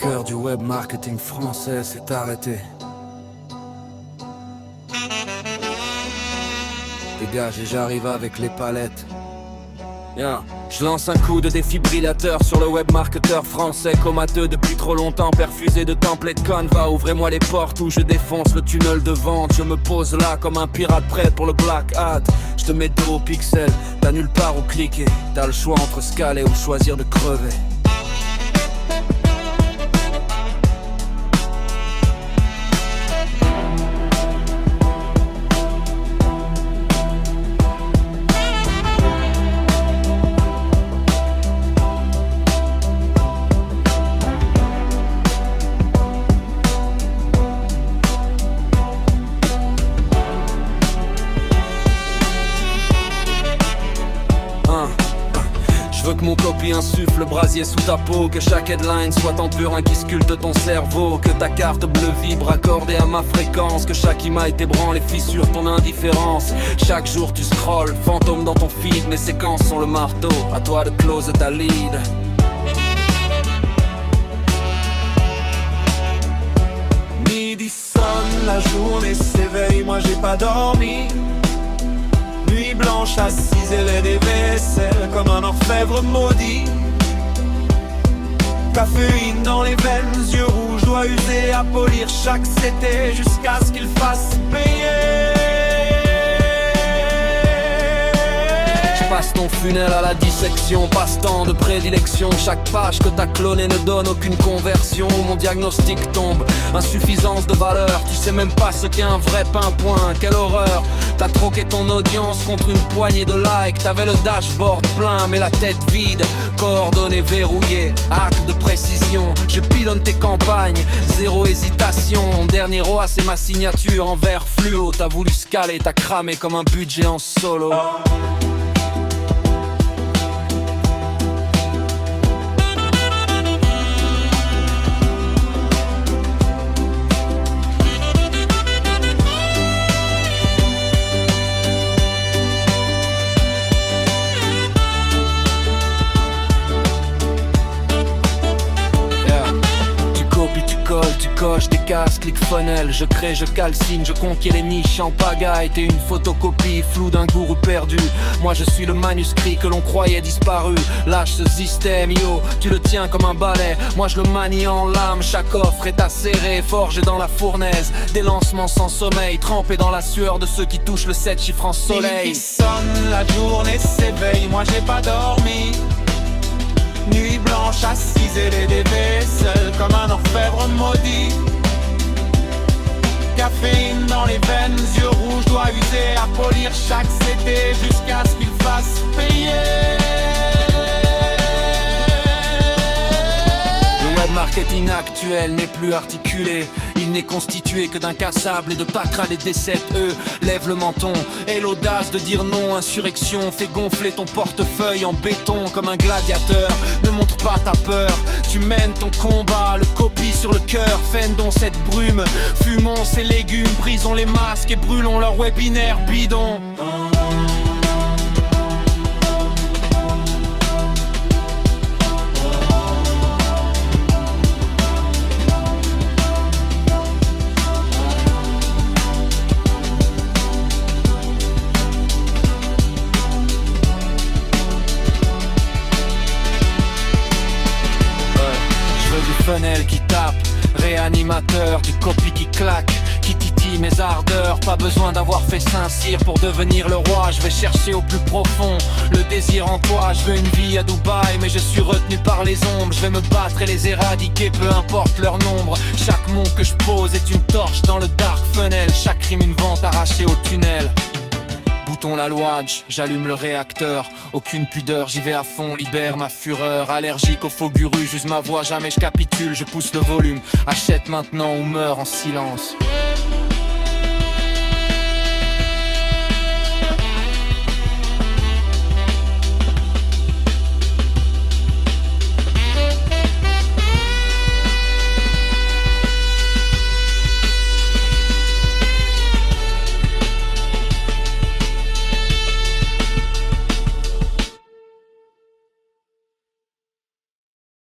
cœur du web marketing français s'est arrêté. Dégage et j'arrive avec les palettes. Bien. Je lance un coup de défibrillateur sur le web marketeur français comateux depuis trop longtemps, perfusé de templates Canva. Ouvrez-moi les portes où je défonce le tunnel de vente. Je me pose là comme un pirate prêt pour le black hat. Je te mets dos au pixel, t'as nulle part où cliquer. T'as le choix entre scaler ou choisir de crever. Je veux que mon copie insuffle le brasier sous ta peau, que chaque headline soit en purin qui sculpte ton cerveau, que ta carte bleue vibre accordée à ma fréquence, que chaque email t'ébranle et fissure ton indifférence. Chaque jour tu scrolles, fantôme dans ton feed, mes séquences sont le marteau, à toi de close ta lead. Midi sonne, la journée s'éveille, moi j'ai pas dormi. Nuit blanche assise et laide des vaisselles comme un orfèvre maudit. Caféine dans les veines, yeux rouges, doigts usés à polir chaque CT jusqu'à ce qu'il fasse payer. Passe ton funnel à la dissection, passe-temps de prédilection. Chaque page que t'as clonée ne donne aucune conversion. Mon diagnostic tombe, insuffisance de valeur. Tu sais même pas ce qu'est un vrai pimpouin, quelle horreur. T'as troqué ton audience contre une poignée de likes. T'avais le dashboard plein mais la tête vide. Coordonnées verrouillées, acte de précision. Je pilonne tes campagnes, zéro hésitation. Dernier roi c'est ma signature en vert fluo. T'as voulu scaler, t'as cramé comme un budget en solo. Tu coches des cases, click funnel. Je crée, je calcine, je conquiers les niches en pagaille. T'es une photocopie floue d'un gourou perdu. Moi je suis le manuscrit que l'on croyait disparu. Lâche ce système, yo, tu le tiens comme un balai. Moi je le manie en lame, chaque offre est acérée. Forgé dans la fournaise, des lancements sans sommeil. Trempé dans la sueur de ceux qui touchent le 7 chiffres en soleil. Midi sonne, la journée s'éveille, moi j'ai pas dormi. Nuit blanche assise et les vaisselles comme un orfèvre maudit. Caféine dans les veines, yeux rouges, doigts usés à polir chaque CT jusqu'à ce qu'il fasse payer. Le web marketing actuel n'est plus articulé. Il n'est constitué que d'incassables et de pâquerettes et d'essais-eux. Lève le menton et l'audace de dire non. Insurrection, fais gonfler ton portefeuille en béton comme un gladiateur. Ne montre pas ta peur, tu mènes ton combat. Le copie sur le cœur, fendons cette brume. Fumons ces légumes, brisons les masques et brûlons leur webinaire bidon. Funnel qui tape, réanimateur, du copy qui claque, qui titille mes ardeurs. Pas besoin d'avoir fait Saint-Cyr pour devenir le roi. Je vais chercher au plus profond le désir en toi. Je veux une vie à Dubaï mais je suis retenu par les ombres. Je vais me battre et les éradiquer, peu importe leur nombre. Chaque mot que je pose est une torche dans le dark funnel. Chaque rime une vente arrachée au tunnel. Bouton la louange, j'allume le réacteur. Aucune pudeur, j'y vais à fond, libère ma fureur. Allergique aux faux gurus, j'use ma voix, jamais je capitule. Je pousse le volume, achète maintenant ou meurs en silence.